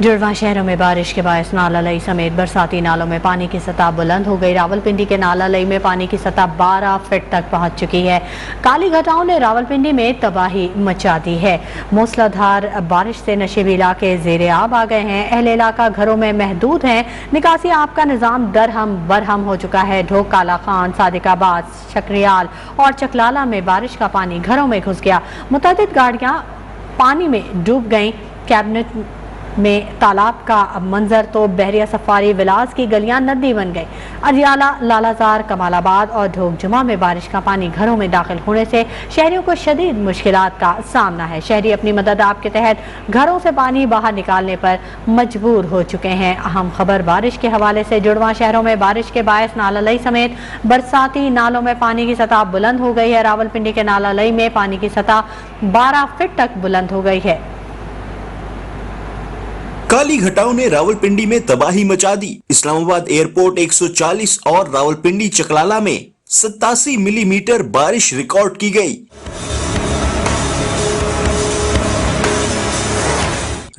जुड़वा शहरों में बारिश के बायस नाला लई समेत बरसाती नालों में पानी की सतह बुलंद हो गई। रावलपिंडी के नाला लई में पानी की सतह 12 फीट तक पहुंच चुकी है। काली घटाओं ने रावलपिंडी में तबाही मचा दी है। मूसलाधार बारिश से नशेबी इलाके ज़ेरे आब आ गए हैं। अहले इलाका घरों में महदूद हैं। निकासी आब का निज़ाम दरहम बरहम हो चुका है। ढोक, काला खान, सादिकाबाद, शक्रियाल और चकलाला में बारिश का पानी घरों में घुस गया। मुतअद्दिद गाड़ियां पानी में डूब गईं। कैबिनेट में तालाब का मंजर तो बहरिया सफारी विलास की गलियां नदी बन गई। अरियाला, लालाजार, कमालाबाद और ढोक जुमा में बारिश का पानी घरों में दाखिल होने से शहरियों को शदीद मुश्किलात का सामना है। शहरी अपनी मदद आप के तहत घरों से पानी बाहर निकालने पर मजबूर हो चुके हैं। अहम खबर बारिश के हवाले से जुड़वा शहरों में बारिश के बायस नाला लई समेत बरसाती नालों में पानी की सतह बुलंद हो गई है। रावलपिंडी के नाला लई में पानी की सतह 12 फीट तक बुलंद हो गई है। काली घटाओं ने रावलपिंडी में तबाही मचा दी। इस्लामाबाद एयरपोर्ट 140 और रावलपिंडी चकलाला में 87 मिलीमीटर बारिश रिकॉर्ड की गई।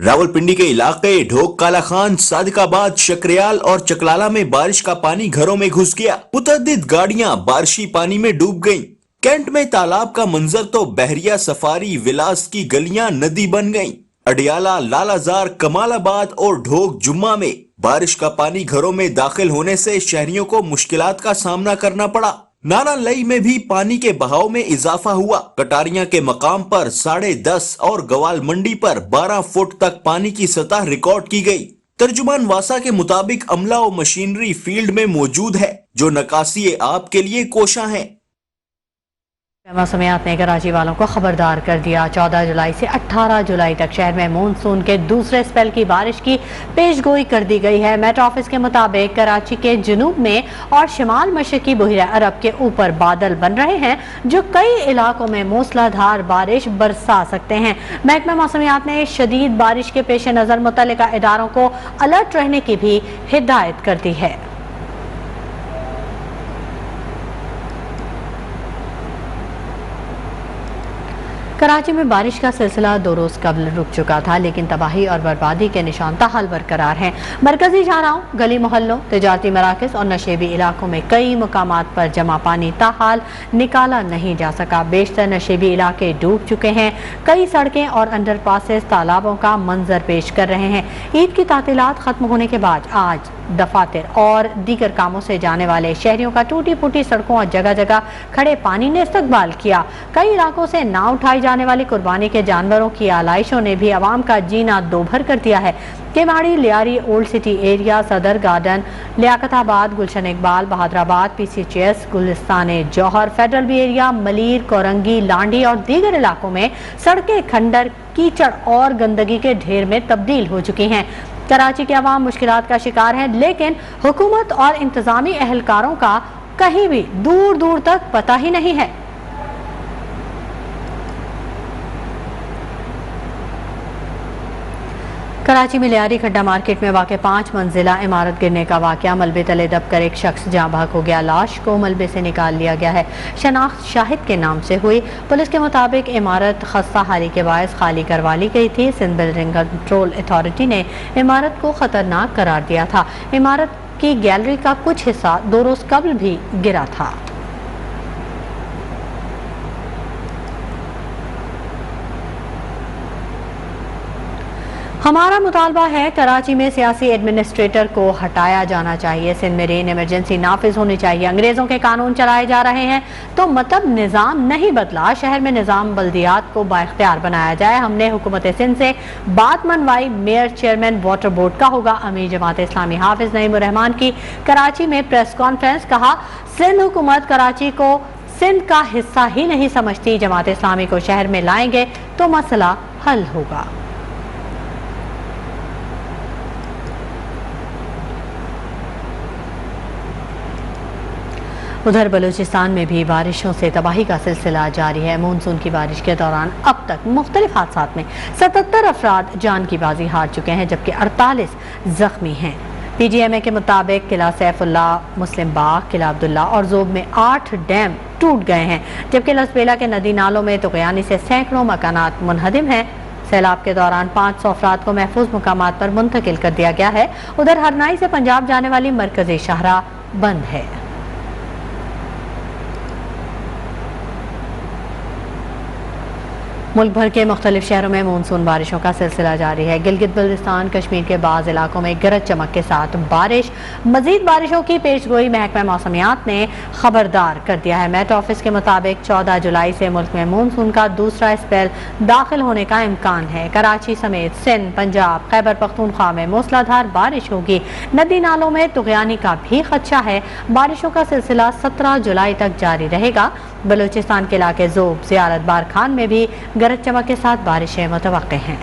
रावलपिंडी के इलाके ढोक, काला खान, सादिकाबाद, शक्रियाल और चकलाला में बारिश का पानी घरों में घुस गया। मुतअद्दिद गाड़ियां बारिशी पानी में डूब गईं। कैंट में तालाब का मंजर तो बहरिया सफारी विलास की गलियां नदी बन गईं। अडियाला, लालाजार, कमालाबाद और ढोक जुम्मा में बारिश का पानी घरों में दाखिल होने से शहरियों को मुश्किलात का सामना करना पड़ा। नाला लई में भी पानी के बहाव में इजाफा हुआ। कटारियां के मकाम पर 10.5 और गवाल मंडी पर 12 फुट तक पानी की सतह रिकॉर्ड की गई। तर्जुमान वासा के मुताबिक अमला और मशीनरी फील्ड में मौजूद है जो नकासी आब के लिए कोशां है। मौसमियात ने कराची वालों को खबरदार कर दिया। 14 जुलाई से 18 जुलाई तक शहर में मानसून के दूसरे स्पेल की बारिश की पेशगोई कर दी गई है। मेट ऑफिस के मुताबिक कराची के जुनूब में और शिमाल मशरकी बहिरा अरब के ऊपर बादल बन रहे हैं जो कई इलाकों में मूसलाधार बारिश बरसा सकते हैं। महकमा मौसमियात ने शदीद बारिश के पेश नज़र मुतल्लिका इदारों को अलर्ट रहने की भी हिदायत कर दी है। कराची में बारिश का सिलसिला 2 रोज कबल रुक चुका था, लेकिन तबाही और बर्बादी के निशान ताहाल बरकरार हैं। मरकजी शाहराहों, गली मोहल्लों, तिजारती मराकज़ और नशेबी इलाकों में कई मकामात पर जमा पानी ताहाल निकाला नहीं जा सका। बेशतर नशेबी इलाके डूब चुके हैं। कई सड़कें और अंडरपासेस तालाबों का मंजर पेश कर रहे हैं। ईद की तातीलात खत्म होने के बाद आज दफातर और दीगर कामों से जाने वाले शहरियों का टूटी फूटी सड़कों और जगह जगह खड़े पानी ने इस्तकबाल किया। कई इलाकों से ना उठाई जाने वाली कुर्बानी के जानवरों की आलाइशों ने भी आवाम का जीना दोभर कर दिया है। केवाड़ी, Lyari, old city area, Saddar garden, Liaquatabad, Gulshan Iqbal, Bahadurabad, PCHS, Gulistan Jauhar, federal B area, Malir, Korangi, Landhi और दीगर इलाकों में सड़कें खंडर, कीचड़ और गंदगी के ढेर में तब्दील हो चुकी हैं। कराची के अवाम मुश्किलात का शिकार है, लेकिन हुकूमत और इंतजामी एहलकारों का कहीं भी दूर दूर तक पता ही नहीं है। कराची में लियारी खड्डा मार्केट में वाक़ 5 मंजिला इमारत गिरने का वाक़या। मलबे तले दबकर एक शख्स जाँ बहक हो गया। लाश को मलबे से निकाल लिया गया है। शनाख्त शाहिद के नाम से हुई। पुलिस के मुताबिक इमारत खस्ता हाली के बायस खाली करवा ली गई थी। सिंध बिल्डिंग कंट्रोल अथॉरिटी ने इमारत को खतरनाक करार दिया था। इमारत की गैलरी का कुछ हिस्सा 2 रोज कबल भी गिरा था। हमारा मुतालबा है कराची में सियासी एडमिनिस्ट्रेटर को हटाया जाना चाहिए। सिंध में रेन इमरजेंसी नाफिज होनी चाहिए। अंग्रेजों के कानून चलाए जा रहे हैं तो मतलब निज़ाम नहीं बदला। शहर में निज़ाम बल्दियात को बाइख्तियार बनाया जाए। हमने हुकूमत सिंध से बात मनवाई। मेयर चेयरमैन वाटर बोर्ड का होगा। अमीर जमात इस्लामी हाफिज नईमुर रहमान की कराची में प्रेस कॉन्फ्रेंस। कहा, सिंध हुकूमत कराची को सिंध का हिस्सा ही नहीं समझती। जमात इस्लामी को शहर में लाएंगे तो मसला हल होगा। उधर बलूचिस्तान में भी बारिशों से तबाही का सिलसिला जारी है। मानसून की बारिश के दौरान अब तक मुख्तलिफ हादसात में 77 अफराद जान की बाजी हार चुके हैं, जबकि 48 जख्मी हैं। PGMA के मुताबिक किला सैफुल्ला, मुस्लिम बाग, किला अब्दुल्ला और जोब में 8 डैम टूट गए हैं, जबकि लसबेला के नदी नालों में तुगयानी से सैकड़ों मकानात मुनहदिम हैं। سیلاب کے دوران 500 افراد کو محفوظ مقامات پر منتقل کر دیا گیا ہے۔ ادھر ہرنائی سے پنجاب جانے والی مرکزی شاہراہ بند ہے۔ ملک بھر کے مختلف شہروں میں مونسون بارشوں کا سلسلہ جاری ہے۔ گلگت بلتستان کشمیر کے بعض علاقوں میں گرج چمک کے ساتھ بارش۔ مزید بارشوں کی پیش گوئی محکمہ موسمیات نے خبردار کر دیا ہے۔ میٹ آفس کے مطابق 14 جولائی سے ملک میں مونسون کا دوسرا اسپیل داخل ہونے کا امکان ہے۔ کراچی سمیت سندھ، پنجاب، خیبر پختونخوا میں موسلا دھار بارش ہوگی۔ ندی نالوں میں طغیانی کا بھی خدشہ ہے۔ بارشوں کا سلسلہ 17 جولائی تک جاری رہے گا۔ بلوچستان کے علاقے ذوب، زیارت بار خان میں بھی گرج چمک کے ساتھ بارشیں متوقع ہیں۔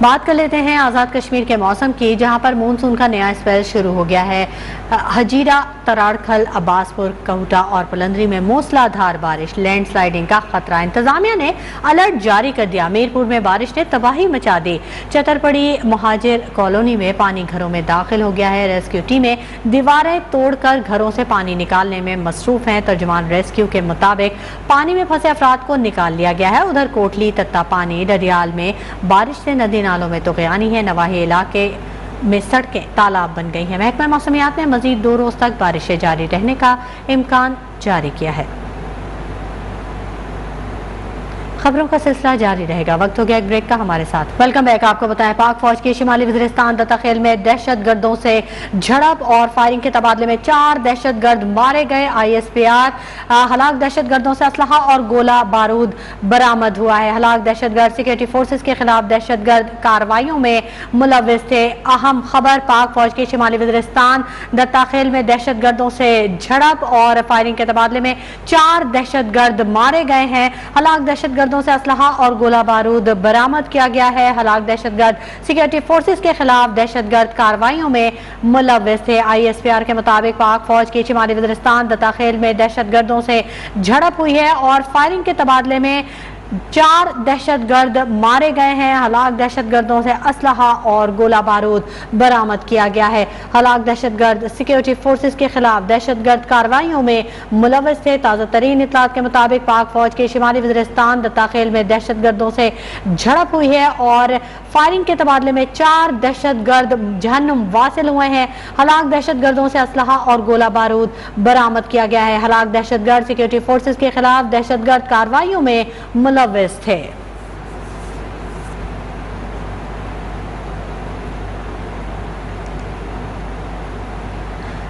بات کر لیتے ہیں آزاد کشمیر کے موسم کی، جہاں پر مونسون کا نیا اسپیل شروع ہو گیا ہے۔ ہجیرہ، تراڑکھل، عباس پور، کوٹا اور پلندری میں موسلا دھار بارش، لینڈ سلائیڈنگ کا خطرہ۔ انتظامیہ نے الرٹ جاری کر دیا۔ میرپور میں بارش نے تباہی مچا دی۔ چترپڑی مہاجر کالونی میں پانی گھروں میں داخل ہو گیا ہے۔ ریسکیو ٹیمیں دیواریں توڑ کر گھروں سے پانی نکالنے میں مصروف ہیں۔ ترجمان ریسکیو کے مطابق پانی میں پھنسے افراد کو نکال لیا گیا ہے۔ ادھر کوٹلی، تتا پانی، ڈڈیال میں بارش سے ندی نالوں میں طغیانی ہے۔ نواحی علاقے میں سڑکیں تالاب بن گئی ہیں۔ محکمہ موسمیات نے مزید 2 روز تک بارشیں جاری رہنے کا امکان جاری کیا ہے۔ خبروں کا سلسلہ جاری رہے گا۔ وقت ہو گیا ایک بریک کا، ہمارے ساتھ ویلکم بیک۔ آپ کو بتائیں، پاک فوج کی شمالی وزیرستان دتاخیل میں دہشت گردوں سے جھڑپ اور فائرنگ کے تبادلے میں 4 دہشت گرد مارے گئے۔ ISPR ہلاک دہشت گردوں سے اسلحہ اور گولہ بارود برآمد ہوا ہے۔ ہلاک دہشت گرد سیکورٹی فورسز کے خلاف دہشت گرد کارروائیوں میں ملوث تھے۔ اہم خبر، پاک فوج کی شمالی وزیرستان دتاخیل میں دہشت گردوں سے جھڑپ اور فائرنگ کے تبادلے میں 4 دہشت گرد مارے گئے ہیں۔ ہلاک دہشت گرد سے اسلحہ اور گولہ بارود برآمد کیا گیا ہے۔ ہلاک دہشت گرد سیکورٹی فورسز کے خلاف دہشت گرد کارروائیوں میں ملوث تھے۔ ISPR کے مطابق پاک فوج کی شمالی وزیرستان دتاخیل میں دہشت گردوں سے جھڑپ ہوئی ہے اور فائرنگ کے تبادلے میں 4 دہشت گرد مارے گئے ہیں۔ ہلاک دہشت گردوں سے اسلحہ اور گولہ بارود برآمد کیا گیا ہے۔ ہلاک دہشت گرد سیکورٹی فورسز کے خلاف دہشت گرد کارروائیوں میں ملوث تھے۔ تازہ ترین اطلاعات کے مطابق پاک فوج کے شمالی وزیرستان دتاخیل میں دہشت گردوں سے جھڑپ ہوئی ہے اور فائرنگ کے تبادلے میں 4 دہشت گرد جہنم واصل ہوئے ہیں۔ ہلاک دہشت گردوں سے اسلحہ اور گولہ بارود برآمد کیا گیا ہے۔ ہلاک دہشت گرد سیکورٹی فورسز کے خلاف دہشت گرد کارروائیوں میں ملوث تھے۔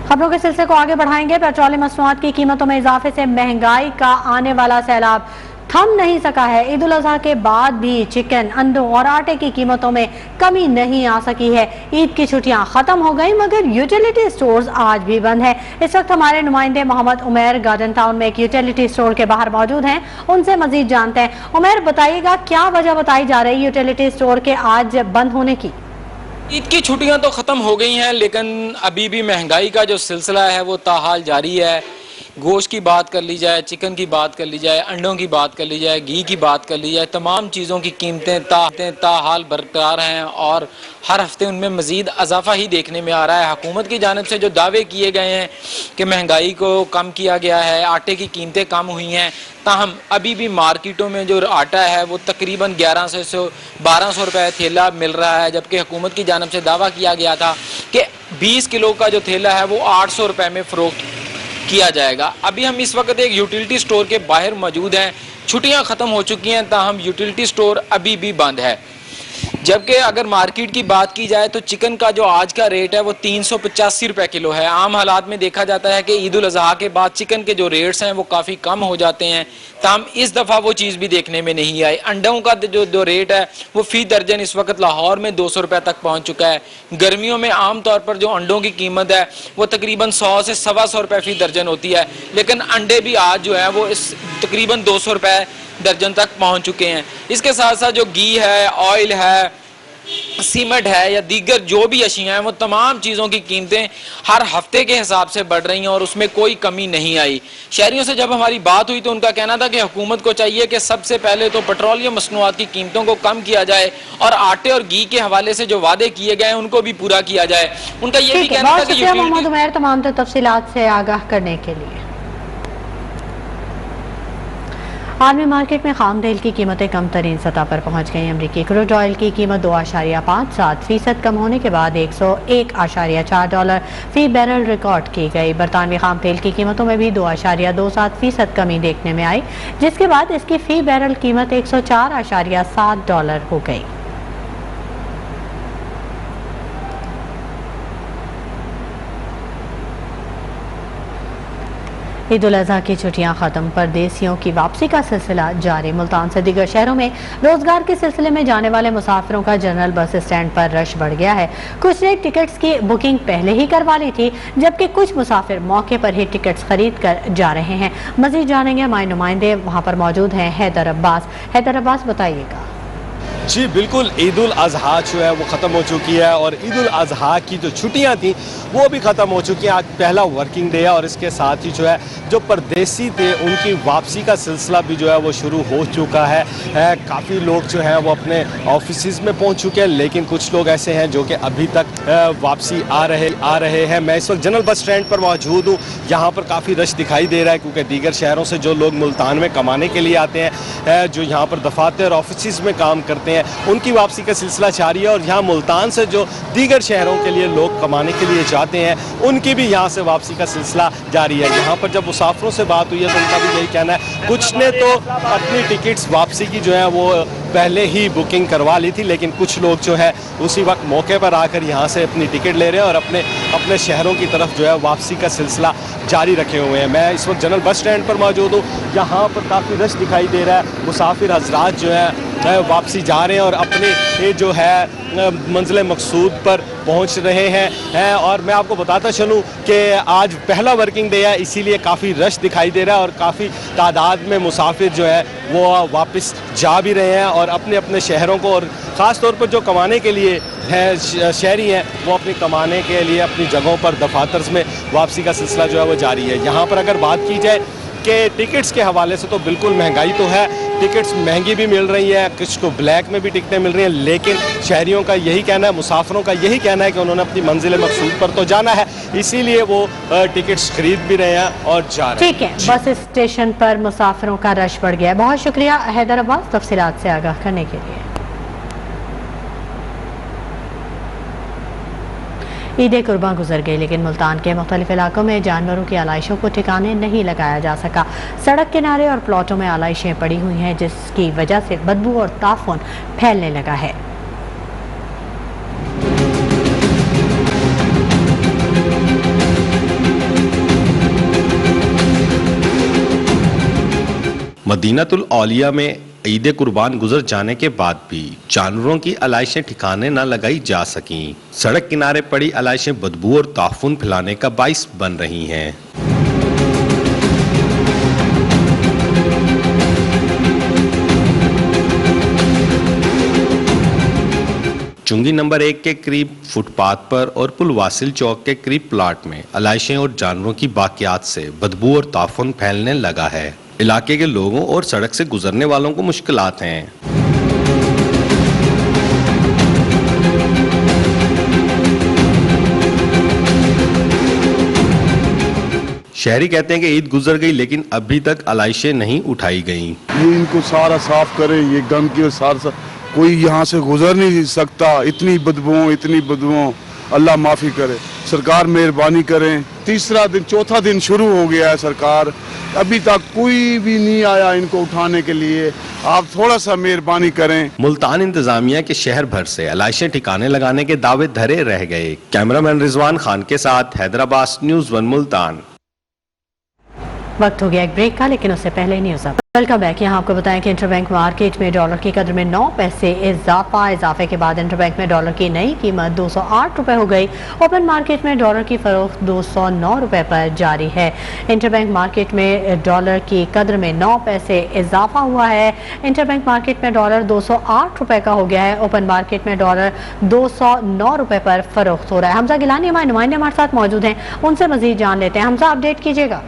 خبروں کے سلسلے کو آگے بڑھائیں گے۔ پیٹرولیم مصنوعات کی قیمتوں میں اضافے سے مہنگائی کا آنے والا سیلاب تھم نہیں سکا ہے۔ عید الاضحیٰ کے بعد بھی چکن، انڈوں اور آٹے کی قیمتوں میں کمی نہیں آ سکی ہے۔ عید کی چھٹیاں ختم ہو گئیں مگر یوٹیلیٹی سٹورز آج بھی بند ہیں۔ اس وقت ہمارے نمائندے محمد عمیر گارڈن ٹاؤن میں ایک یوٹیلیٹی سٹور کے باہر موجود ہیں، ان سے مزید جانتے ہیں۔ عمیر، بتائیے گا کیا وجہ بتائی جا رہی یوٹیلیٹی سٹور کے آج بند ہونے کی؟ عید کی چھٹیاں تو ختم ہو گئی ہیں لیکن ابھی بھی مہنگائی کا جو سلسلہ ہے وہ تاحال جاری ہے۔ گوشت کی بات کر لی جائے، چکن کی بات کر لی جائے، انڈوں کی بات کر لی جائے، گھی کی بات کر لی جائے، تمام چیزوں کی قیمتیں تاحال برقرار ہیں اور ہر ہفتے ان میں مزید اضافہ ہی دیکھنے میں آ رہا ہے۔ حکومت کی جانب سے جو دعوے کیے گئے ہیں کہ مہنگائی کو کم کیا گیا ہے، آٹے کی قیمتیں کم ہوئی ہیں، تاہم ابھی بھی مارکیٹوں میں جو آٹا ہے وہ تقریباً 1100 سے 1200 روپے تھیلا مل رہا ہے، جبکہ حکومت کی جانب سے دعویٰ کیا گیا تھا کہ 20 کلو کا جو تھیلا ہے وہ 800 روپے میں فروخت کیا جائے گا۔ ابھی ہم اس وقت ایک یوٹیلیٹی سٹور کے باہر موجود ہیں۔ چھٹیاں ختم ہو چکی ہیں تاہم یوٹیلیٹی سٹور ابھی بھی بند ہے۔ جبکہ اگر مارکیٹ کی بات کی جائے تو چکن کا جو آج کا ریٹ ہے وہ 385 روپے کلو ہے۔ عام حالات میں دیکھا جاتا ہے کہ عید الاضحیٰ کے بعد چکن کے جو ریٹس ہیں وہ کافی کم ہو جاتے ہیں، تاہم اس دفعہ وہ چیز بھی دیکھنے میں نہیں آئی۔ انڈوں کا جو ریٹ ہے وہ فی درجن اس وقت لاہور میں 200 روپے تک پہنچ چکا ہے۔ گرمیوں میں عام طور پر جو انڈوں کی قیمت ہے وہ تقریباً 100 سے 125 روپے فی درجن ہوتی ہے، لیکن انڈے بھی آج جو ہے وہ تقریباً 200 روپے درجن تک پہنچ چکے ہیں۔ اس کے ساتھ ساتھ جو گھی ہے، آئل ہے، सीमेंट है या दीगर जो भी अशिया हैं, वो तमाम चीज़ों की कीमतें हर हफ्ते के हिसाब से बढ़ रही हैं और उसमें कोई कमी नहीं आई। शहरियों से जब हमारी बात हुई तो उनका कहना था कि हुकूमत को चाहिए कि सबसे पहले तो पेट्रोलियम मसनूआत की कीमतों को कम किया जाए और आटे और घी के हवाले से जो वादे किए गए हैं उनको भी पूरा किया जाए। उनका ये भी ठीक है, कहना था बहुत कि शुक्रिया यूटिलिटी मोहम्मद उमैर तमाम तफसीलात से आगाह करने के लिए। आलमी मार्केट में खाम तेल की कीमतें कम तरीन सतह पर पहुंच गई। अमरीकी क्रूड ऑयल की कीमत 2.57% कम होने के बाद $101.4 फी बैरल रिकॉर्ड की गई। बरतानवी खाम तेल की कीमतों में भी 2.27% कमी देखने में आई, जिसके बाद इसकी फी बैरल कीमत $104.7 हो गई। ईद उल अजहा की छुट्टियां खत्म, परदेसियों की वापसी का सिलसिला जारी। मुल्तान से दीगर शहरों में रोजगार के सिलसिले में जाने वाले मुसाफिरों का जनरल बस स्टैंड पर रश बढ़ गया है। कुछ ने टिकट्स की बुकिंग पहले ही करवा ली थी, जबकि कुछ मुसाफिर मौके पर ही टिकट्स खरीद कर जा रहे हैं। मजीद जानेंगे, हमारे नुमाइंदे वहाँ पर मौजूद हैं। हैदर अब्बास बताइएगा। जी बिल्कुल, ईद उल अजहा जो है वो ख़त्म हो चुकी है और ईद उल अजहा की जो छुट्टियां थी वो भी ख़त्म हो चुकी हैं। आज पहला वर्किंग डे है और इसके साथ ही जो है जो परदेसी थे उनकी वापसी का सिलसिला भी जो है वो शुरू हो चुका है। काफ़ी लोग जो हैं वो अपने ऑफिस में पहुंच चुके हैं, लेकिन कुछ लोग ऐसे हैं जो कि अभी तक वापसी आ रहे हैं। मैं इस वक्त जनरल बस स्टैंड पर मौजूद हूँ। यहाँ पर काफ़ी रश दिखाई दे रहा है क्योंकि दीगर शहरों से जो लोग मुल्तान में कमाने के लिए आते हैं, जो यहाँ पर दफातर ऑफिस में काम करते हैं, उनकी वापसी का सिलसिला जारी है। और यहाँ मुल्तान से जो दीगर शहरों के लिए लोग कमाने के लिए जाते हैं उनकी भी यहाँ से वापसी का सिलसिला जारी है। यहाँ पर जब मुसाफिरों से बात हुई है तो उनका भी यही कहना है, कुछ ने तो अपनी टिकट्स वापसी की जो है वो पहले ही बुकिंग करवा ली थी, लेकिन कुछ लोग जो है उसी वक्त मौके पर आकर यहाँ से अपनी टिकट ले रहे हैं और अपने शहरों की तरफ जो है वापसी का सिलसिला जारी रखे हुए हैं। मैं इस वक्त जनरल बस स्टैंड पर मौजूद हूँ। यहाँ पर काफ़ी रश दिखाई दे रहा है। मुसाफिर हजरात जो है वापसी जा रहे हैं और अपने जो है मंजिल मकसूद पर पहुंच रहे हैं। और मैं आपको बताता चलूं कि आज पहला वर्किंग डे है, इसीलिए काफ़ी रश दिखाई दे रहा है और काफ़ी तादाद में मुसाफिर जो है वो वापस जा भी रहे हैं और अपने अपने शहरों को, और ख़ास तौर पर जो कमाने के लिए हैं शहरी हैं, वो अपनी कमाने के लिए अपनी जगहों पर दफातर में वापसी का सिलसिला जो है वो जारी है। यहाँ पर अगर बात की जाए कि टिकट्स के हवाले से तो बिल्कुल महंगाई तो है, टिकट्स महंगी भी मिल रही हैं, कुछ को ब्लैक में भी टिकटें मिल रही हैं, लेकिन शहरियों का यही कहना है, मुसाफिरों का यही कहना है कि उन्होंने अपनी मंजिल मकसूद पर तो जाना है, इसीलिए वो टिकट्स खरीद भी रहे हैं और जा रहे हैं। ठीक है, बस स्टेशन पर मुसाफिरों का रश बढ़ गया है। बहुत शुक्रिया हैदर अब्बास तफसीलात से आगाह करने के लिए। ईद कुर्बान गुजर गई, लेकिन मुल्तान के मुख्तलिफ इलाकों में जानवरों की आलाइशों को ठिकाने नहीं लगाया जा सका। सड़क किनारे और प्लॉटों में आलाइशें पड़ी हुई हैं, जिसकी वजह से बदबू और ताफून फैलने लगा है। मदीनातुल औलिया में ईद कुर्बान गुजर जाने के बाद भी जानवरों की आलाइशें ठिकाने न लगाई जा सकीं। सड़क किनारे पड़ी आलाइशें बदबू और ताफून फैलाने का बाइस बन रही हैं। चुंगी नंबर 1 के करीब फुटपाथ पर और पुलवासिल चौक के करीब प्लाट में आलाइशें और जानवरों की बाकियात से बदबू और ताफून फैलने लगा है। इलाके के लोगों और सड़क से गुजरने वालों को मुश्किलात हैं। शहरी कहते हैं कि ईद गुजर गई, लेकिन अभी तक आलाइशें नहीं उठाई गईं। ये इनको सारा साफ करे, ये गंदगी सारा कोई यहाँ से गुजर नहीं सकता। इतनी बदबू, अल्लाह माफ़ी करे, सरकार मेहरबानी करें। तीसरा दिन चौथा दिन शुरू हो गया है, सरकार अभी तक कोई भी नहीं आया इनको उठाने के लिए। आप थोड़ा सा मेहरबानी करें। मुल्तान इंतजामिया के शहर भर से आलाइशें ठिकाने लगाने के दावे धरे रह गए। कैमरामैन रिजवान खान के साथ हैदराबाद, न्यूज़ 1 मुल्तान। वक्त हो गया एक ब्रेक का, लेकिन उससे पहले न्यूज़ वेलकम बैक। यहाँ आपको बताएं कि इंटरबैंक मार्केट में डॉलर की कदर में 9 पैसे इजाफे के बाद इंटरबैंक में डॉलर की नई कीमत 208 रुपए हो गई। ओपन मार्केट में डॉलर की फरोख्त 209 रुपए पर जारी है। इंटरबैंक मार्केट में डॉलर की कदर में 9 पैसे इजाफा हुआ है। इंटरबैंक मार्केट में डॉलर 208 रुपए का हो गया है। ओपन मार्केट में डॉलर 209 रुपए पर फरोख्त हो रहा है। हमजा गिलानी हमारे नुमाइंदे हमारे साथ मौजूद हैं, उनसे मजीद जान लेते हैं। हमजा, अपडेट कीजिएगा।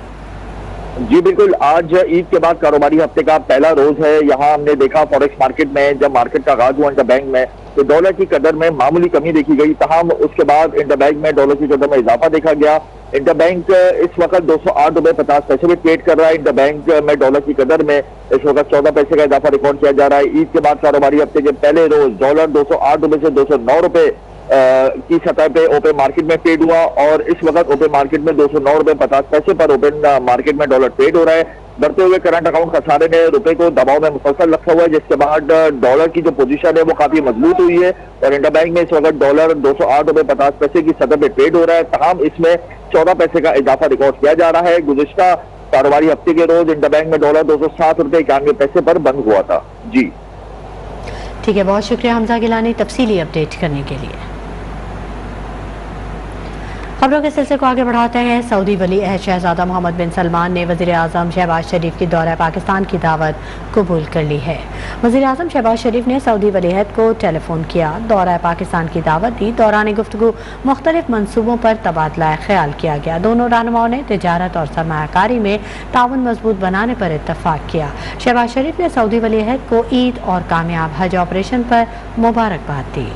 जी बिल्कुल, आज ईद के बाद कारोबारी हफ्ते का पहला रोज है। यहाँ हमने देखा फॉरेक्स मार्केट में जब मार्केट का आगाज हुआ इंटरबैंक में तो डॉलर की कदर में मामूली कमी देखी गई। तमाम उसके बाद इंटरबैंक में डॉलर की कदर में इजाफा देखा गया। इंटरबैंक इस वक्त 208 रुपए 50 पैसे में ट्रेड कर रहा है। इंटरबैंक में डॉलर की कदर में इस वक्त 14 पैसे का इजाफा रिकॉर्ड किया जा रहा है। ईद के बाद कारोबारी हफ्ते के पहले रोज डॉलर 208 रुपए से 209 रुपए की सतह पे ओपन मार्केट में ट्रेड हुआ और इस वक्त ओपन मार्केट में 209 रुपए 50 पैसे पर ओपन मार्केट में डॉलर ट्रेड हो रहा है। बढ़ते हुए करंट अकाउंट खसारे ने रुपए को दबाव में मुसलसल रखा हुआ है, जिसके बाद डॉलर की जो पोजीशन है वो काफी मजबूत हुई है और इंटरबैंक में इस वक्त डॉलर 208 रुपए 50 पैसे की सतह पे ट्रेड हो रहा है। तमाम इसमें 14 पैसे का इजाफा रिकॉर्ड किया जा रहा है। गुज़िश्ता कारोबारी हफ्ते के रोज इंटरबैंक में डॉलर 207 रुपए 91 पैसे पर बंद हुआ था। जी ठीक है, बहुत शुक्रिया हमजा गिलानी तफसीली अपडेट करने के लिए। खबरों के सिलसिले को आगे बढ़ाते हैं। सऊदी वली अहद शहजादा मोहम्मद बिन सलमान ने वज़ीर आज़म शहबाज शरीफ की दौरा पाकिस्तान की दावत कबूल कर ली है। वज़ीर आज़म शहबाज शरीफ ने सऊदी वली अहद को टेलीफोन किया, दौरा पाकिस्तान की दावत दी। दौरान गुफ्तगू मुख्तलिफ मनसूबों पर तबादला ख्याल किया गया। दोनों रहनुमाओं ने तिजारत और सरमायाकारी में ताउन मजबूत बनाने पर इत्तफाक किया। शहबाज शरीफ ने सऊदी वली अहद को ईद और कामयाब हज ऑपरेशन पर मुबारकबाद दी।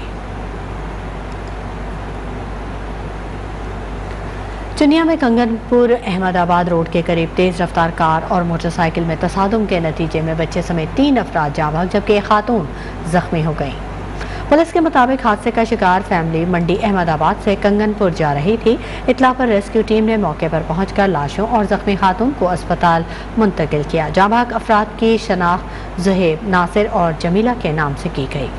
चुनिया में कंगनपुर अहमदाबाद रोड के करीब तेज रफ्तार कार और मोटरसाइकिल में तसादुम के नतीजे में बच्चे समेत 3 अफराद जाँ बहक जबकि एक खातून जख्मी हो गई। पुलिस के मुताबिक हादसे का शिकार फैमिली मंडी अहमदाबाद से कंगनपुर जा रही थी। इतला पर रेस्क्यू टीम ने मौके पर पहुंचकर लाशों और जख्मी खातून को अस्पताल मुंतकिल किया। जाँ बहक अफराद की शनाख्त ज़ुहैब, नासिर और जमीला के नाम से की गई।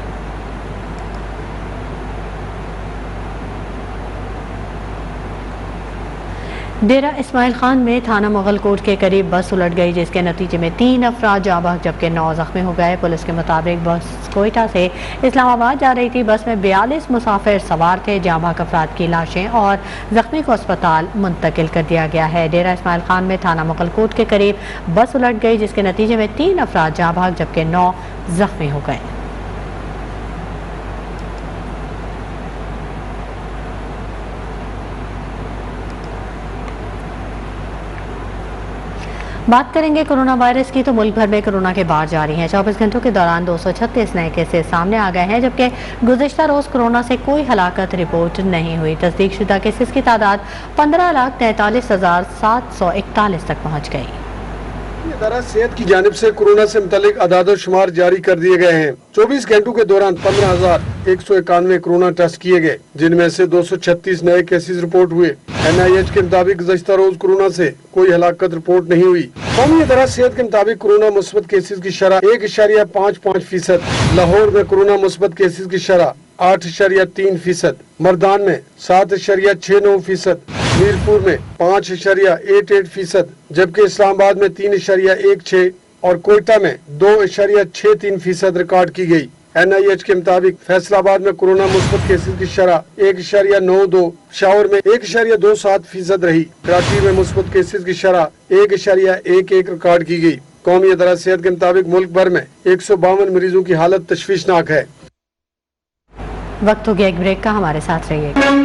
डेरा इस्माइल खान में थाना मुगल कोट के करीब बस उलट गई, जिसके नतीजे में 3 अफराद जाँ बहक जबकि 9 जख्मी हो गए। पुलिस के मुताबिक बस कोयटा से इस्लामाबाद जा रही थी। बस में 42 मुसाफिर सवार थे। जाँ बहक अफराद की लाशें और जख्मी को अस्पताल मुंतकिल कर दिया गया है। डेरा इस्माइल खान में थाना मुगल कोट के करीब बस उलट गई, जिसके नतीजे में 3 अफराद जाँ बहक जबकि 9 जख्मी हो गए। बात करेंगे कोरोना वायरस की, तो मुल्क भर में कोरोना के बाढ़ जारी हैं। 24 घंटों के दौरान 236 नए केसेस सामने आ गए हैं, जबकि गुज़िश्ता रोज कोरोना से कोई हलाकत रिपोर्ट नहीं हुई। तस्दीक शुदा केसेस की तादाद 15,43,741 तक पहुँच गई। इदारा सेहत की जानिब से कोरोना से मुतालिक आदाद और शुमार जारी कर दिए गए हैं। 24 घंटों के दौरान 15,191 कोरोना टेस्ट किए गए, जिनमें से 236 नए केसेस रिपोर्ट हुए। NIH के मुताबिक गुज़श्ता रोज कोरोना से कोई हलाकत रिपोर्ट नहीं हुई। कौमी इदारा सेहत के मुताबिक कोरोना मुस्बत केसेस की शरह 1.55%। लाहौर में कोरोना मुस्बत केसेस की शरह 8.3%। मर्दान में 7.69%। मीरपुर में 5.88%, जबकि इस्लामाबाद में 3.16 और कोयटा में 2.63% रिकॉर्ड की गई। NIH के मुताबिक फैसलाबाद में कोरोना मुस्बत केसेस की शरह 1.92, शावर में 1.27% रही। कराची में मुस्बत केसेस की शरह 1.11 रिकॉर्ड की गई। कौमी इदारा सेहत के मुताबिक मुल्क भर में 152 मरीजों की हालत तशवीशनाक है। वक्त हो गया एक ब्रेक का, हमारे साथ रहिएगा।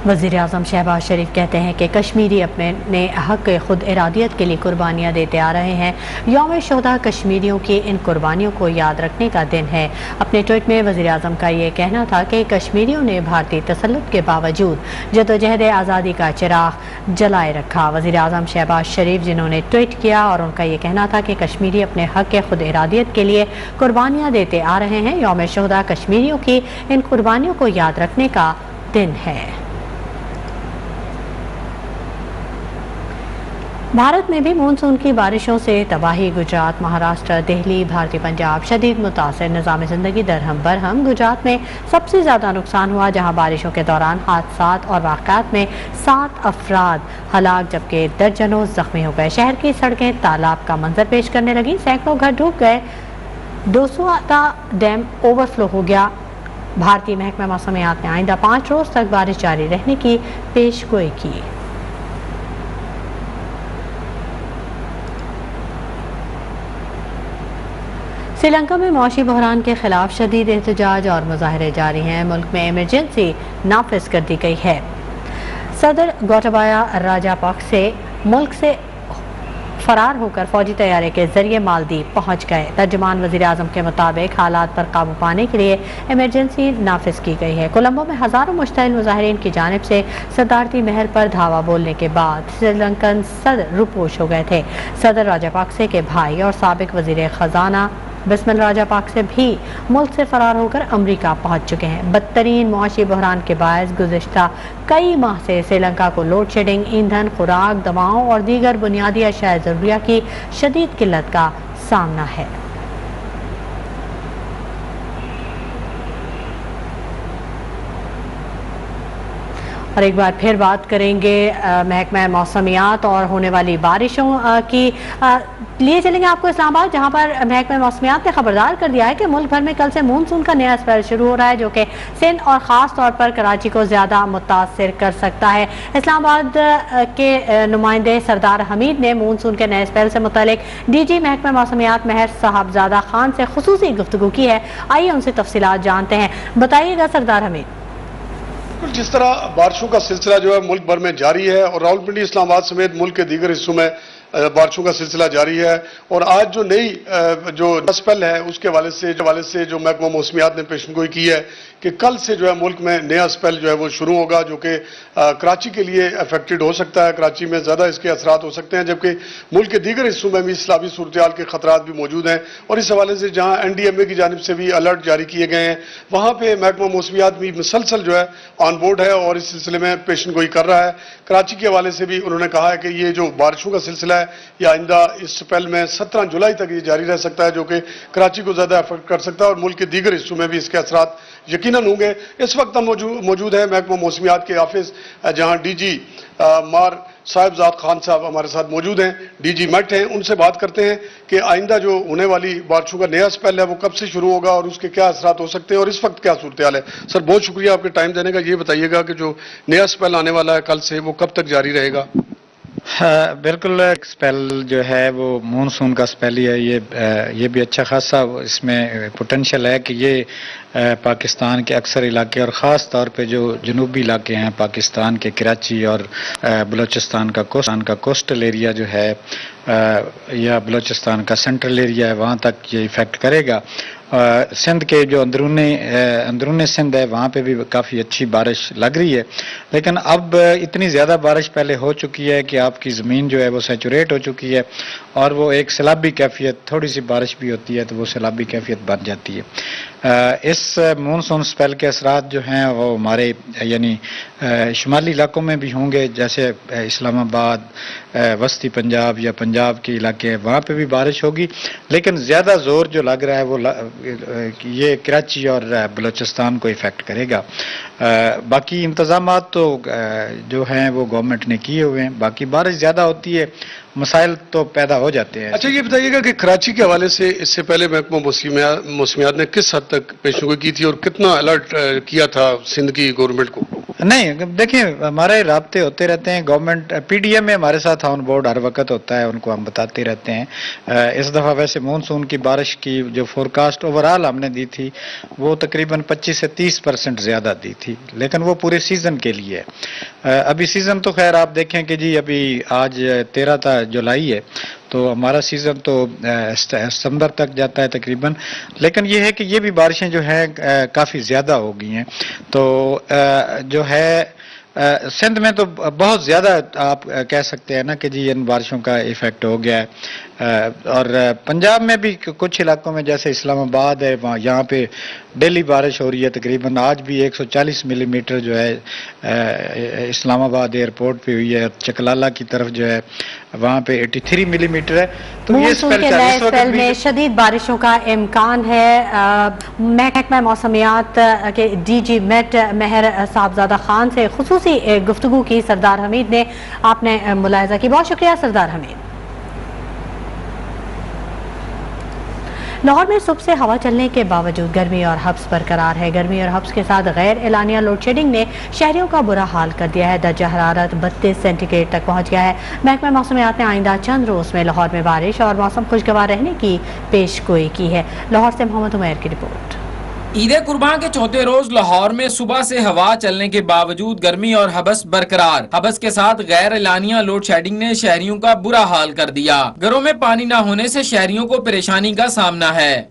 वज़ीर आज़म शहबाज शरीफ कहते हैं कि कश्मीरी अपने हक़ खुद इरादियत के लिए कुर्बानियाँ देते आ रहे हैं। यौम शुहदा कश्मीरियों की इन कुर्बानियों को याद रखने का दिन है। अपने ट्वीट में वज़ीर आज़म का ये कहना था कि कश्मीरियों ने भारतीय तसल्लुत के बावजूद जदोजहद आज़ादी का चिराग जलाए रखा। वज़ीर आज़म शहबाज शरीफ जिन्होंने ट्वीट किया और उनका ये कहना था कि कश्मीरी अपने हक़ खुद इरादियत के लिए कुर्बानियाँ देते आ रहे हैं। यौम शुहदा कश्मीरियों की इन कुर्बानियों को याद रखने का दिन है। भारत में भी मानसून की बारिशों से तबाही। गुजरात, महाराष्ट्र, दिल्ली, भारतीय पंजाब शदीद मुतासर। निज़ाम ज़िंदगी दरहम बरहम। गुजरात में सबसे ज़्यादा नुकसान हुआ, जहां बारिशों के दौरान हादसात और वाक़यात में 7 अफराद हलाक जबकि दर्जनों जख्मी हो गए। शहर की सड़कें तालाब का मंजर पेश करने लगी। सैकड़ों घर डूब गए। 200 डैम ओवरफ्लो हो गया। भारतीय महकमा मौसमियात ने आइंदा 5 रोज तक बारिश जारी रहने की पेशगोई की। श्रीलंका में मौशी बहरान के खिलाफ शदीद एहतजाज और मुजाहरे जारी हैं। मुल्क में इमरजेंसी नाफिज कर दी गई है। सदर गोटाबाया राजापक्से मुल्क से फरार होकर फौजी तैयारी के जरिए मालदीव पहुंच गए। तर्जुमान वजीर आजम के मुताबिक हालात पर काबू पाने के लिए इमरजेंसी नाफिज की गई है। कोलंबो में हजारों मुश्तइल मुजाहिरीन की जानिब से सदारती महल पर धावा बोलने के बाद श्रीलंकन सदर रुपोश हो गए थे। सदर राजापक्से के भाई और साबिक वजीर खजाना बिस्मिल राजापक्से भी मुल्क से फरार होकर अमरीका पहुंच चुके हैं। बदतरीन मुआशी बहरान के बायस गुज़िश्ता कई माह से श्रीलंका को लोड शेडिंग, ईंधन, खुराक, दवाओं और दीगर बुनियादी अशिया ज़रूरिया की शदीद किल्लत का सामना है। और एक बार फिर बात करेंगे महकमा मौसमियात और होने वाली बारिशों की। लिए चलेंगे आपको इस्लामाबाद, जहां पर महकमा मौसमियात ने खबरदार कर दिया है कि मुल्क भर में कल से मानसून का नया स्पेल शुरू हो रहा है, जो कि सिंध और ख़ास तौर पर कराची को ज़्यादा मुतासर कर सकता है। इस्लामाबाद के नुमाइंदे सरदार हमीद ने मानसून के नए स्पेल से मुतल्लिक DG महकमा मौसमियात महर साहबजादा खान से खुसूसी गुफ्तगू की है। आइए उनसे तफसीलात जानते हैं। बताइएगा सरदार हमीद। जिस तरह बारिशों का सिलसिला जो है मुल्क भर में जारी है और रावलपिंडी, इस्लामाबाद समेत मुल्क के दीगर हिस्सों में बारिशों का सिलसिला जारी है और आज जो नई जो स्पेल है उसके हवाले से जो महकमा मौसमियात ने पेशनगोई की है कि कल से जो है मुल्क में नया स्पेल जो है वो शुरू होगा, जो कि कराची के लिए अफेक्टेड हो सकता है। कराची में ज़्यादा इसके असरात हो सकते हैं, जबकि मुल्क के दीगर हिस्सों में भी इस्लामी सूरत-ए-हाल के खतरात भी मौजूद हैं। और इस हवाले से जहाँ NDMA की जानिब से भी अलर्ट जारी किए गए हैं, वहाँ पर महकमा मौसमियात भी मुसलसल जो है ऑन बोर्ड है और इस सिलसिले में पेशनगोई कर रहा है। कराची के हवाले से भी उन्होंने कहा है कि ये जो बारिशों का सिलसिला है या आइंदा इस स्पेल में 17 जुलाई तक ये जारी रह सकता है, जो कि कराची को ज़्यादा अफेक्ट कर सकता है और मुल्क के दीगर हिस्सों में भी इसके असरात यकीनन होंगे। इस वक्त हम मौजूद है महकमा मौसमियात के ऑफिस, जहां DG मार साहिबजाद खान साहब हमारे साथ मौजूद हैं, DG मेट हैं। उनसे बात करते हैं कि आइंदा जो होने वाली बारिशों का नया स्पेल है वो कब से शुरू होगा और उसके क्या असरात हो सकते हैं और इस वक्त क्या सूरत हाल है। सर बहुत शुक्रिया आपके टाइम देने का। ये बताइएगा कि जो नया स्पेल आने वाला है कल से, वो कब तक जारी रहेगा? हाँ, बिल्कुल स्पेल जो है वो मानसून का स्पेल ही है। ये भी अच्छा खासा इसमें पोटेंशियल है कि ये पाकिस्तान के अक्सर इलाके और ख़ास तौर पे जो जनूबी इलाके हैं पाकिस्तान के, कराची और बलूचिस्तान का कोस्टल एरिया जो है या बलूचिस्तान का सेंट्रल एरिया है, वहाँ तक ये इफ़ेक्ट करेगा। सिंध के जो अंदरूनी सिंध है वहाँ पे भी काफ़ी अच्छी बारिश लग रही है, लेकिन अब इतनी ज़्यादा बारिश पहले हो चुकी है कि आपकी ज़मीन जो है वो सैचुरेट हो चुकी है और वो एक सैलाबी कैफियत, थोड़ी सी बारिश भी होती है तो वो सैलाबी कैफियत बन जाती है। इस मानसून स्पेल के असरात जो हैं वो हमारे यानी शुमाली इलाकों में भी होंगे, जैसे इस्लामाबाद, वस्ती पंजाब या पंजाब के इलाके, वहाँ पे भी बारिश होगी, लेकिन ज़्यादा ज़ोर जो लग रहा है वो ये कराची और बलूचिस्तान को इफ़ेक्ट करेगा। बाकी इंतज़ामात तो जो हैं वो गवर्नमेंट ने किए हुए हैं। बाकी बारिश ज़्यादा होती है, मसाइल तो पैदा हो जाते हैं। अच्छा, ये बताइएगा कि कराची के हवाले से इससे पहले महकमा मौसमियात ने किस हद तक पेशगोई की थी और कितना अलर्ट किया था सिंध की गवर्नमेंट को? नहीं, देखिए हमारे राब्ते होते रहते हैं, गवर्नमेंट PDM में हमारे साथ ऑन बोर्ड हर वक्त होता है, उनको हम बताते रहते हैं। इस दफ़ा वैसे मानसून की बारिश की जो फोरकास्ट ओवरऑल हमने दी थी वो तकरीबन 25 से 30% ज़्यादा दी थी, लेकिन वो पूरे सीज़न के लिए है। अभी सीज़न तो खैर आप देखें कि जी अभी आज 13 जुलाई है, तो हमारा सीज़न तो सितंबर तक जाता है तकरीबन, लेकिन ये है कि ये भी बारिशें जो हैं काफ़ी ज़्यादा हो गई हैं। तो जो है سندھ میں تو بہت زیادہ آپ کہہ سکتے ہیں نا کہ جی ان بارشوں کا ایفیکٹ ہو گیا ہے، اور پنجاب میں بھی کچھ علاقوں میں جیسے اسلام آباد ہے وہاں یہاں پہ ڈیلی بارش ہو رہی ہے، تقریباً آج بھی 140 ملی میٹر جو ہے اسلام آباد ایئرپورٹ پہ ہوئی ہے، چکلالہ کی طرف جو ہے وہاں پہ 83 ملی میٹر ہے. تو یہ مونسون اسپیل کے چل رہا ہے نئے اس وقت اسپیل بھی. میں شدید بارشوں کا امکان ہے. محکمہ موسمیات کے ڈی جی میٹ مہر صاحبزادہ خان سے خصوصی گفتگو کی سردار حمید نے، آپ نے ملاحظہ کی. بہت شکریہ سردار حمید. لاہور میں صبح سے ہوا چلنے کے باوجود گرمی اور حبس برقرار ہے. گرمی اور حبس کے ساتھ غیر اعلانیہ لوڈ شیڈنگ نے شہریوں کا برا حال کر دیا ہے. درجہ حرارت 32 سینٹی گریڈ تک پہنچ گیا ہے. محکمہ موسمیات نے آئندہ چند روز میں لاہور میں بارش اور موسم خوشگوار رہنے کی پیش گوئی کی ہے. لاہور سے محمد عمیر کی رپورٹ. عید قربان کے چوتھے روز لاہور میں صبح سے ہوا چلنے کے باوجود گرمی اور حبس برقرار. حبس کے ساتھ غیر اعلانیہ لوڈ شیڈنگ نے شہریوں کا برا حال کر دیا. گھروں میں پانی نہ ہونے سے شہریوں کو پریشانی کا سامنا ہے.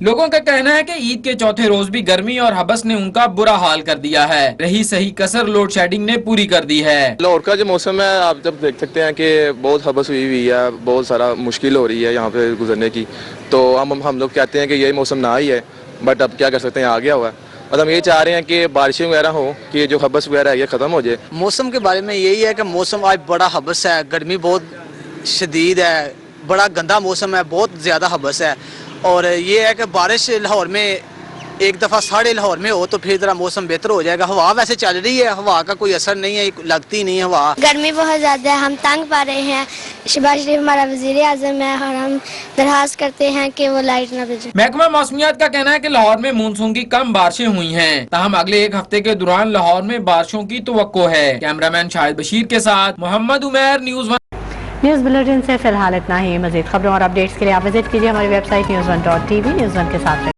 لوگوں کا کہنا ہے کہ عید کے چوتھے روز بھی گرمی اور حبس نے ان کا برا حال کر دیا ہے. رہی صحیح کسر لوڈ شیڈنگ نے پوری کر دی ہے. لاہور کا جو موسم ہے آپ جب دیکھ سکتے ہیں کہ بہت حبس ہوئی ہے، بہت سارا مشکل ہو رہی ہے یہاں پہ گزرنے کی. تو ہم لوگ کہتے ہیں کہ یہ موسم نہ ہی ہے، بٹ اب کیا کر سکتے ہیں، آ گیا ہوا ہے. اور ہم یہ چاہ رہے ہیں کہ بارشیں وغیرہ ہوں کہ جو حبس وغیرہ ہے یہ ختم ہو جائے. موسم کے بارے میں یہی ہے کہ موسم آج بڑا حبس ہے، گرمی بہت شدید ہے، بڑا گندا موسم ہے، بہت زیادہ حبس ہے. اور یہ ہے کہ بارش لاہور میں ایک دفعہ ساڑھے لاہور میں ہو تو پھر ذرا موسم بہتر ہو جائے گا. ہوا ویسے چل رہی ہے، ہوا کا کوئی اثر نہیں ہے، لگتی نہیں ہے ہوا. گرمی بہت زیادہ ہے، ہم تنگ پا رہے ہیں. شہباز شریف ہمارا وزیر اعظم ہے اور ہم درخواست کرتے ہیں کہ وہ لائٹ نہ بھیجیں. محکمہ موسمیات کا کہنا ہے کہ لاہور میں مونسون کی کم بارشیں ہوئی ہیں، تاہم اگلے ایک ہفتے کے دوران لاہور میں بارشوں کی توقع ہے. کیمرامین شاہد بشیر کے ساتھ محمد عمیر، نیوز 1. نیوز بلیٹن سے فی الحال اتنا ہی. مزید خبروں اور اپڈیٹس کے لیے آپ وزٹ کیجیے ہماری ویب سائٹ news1.tv. نیوز 1 کے ساتھ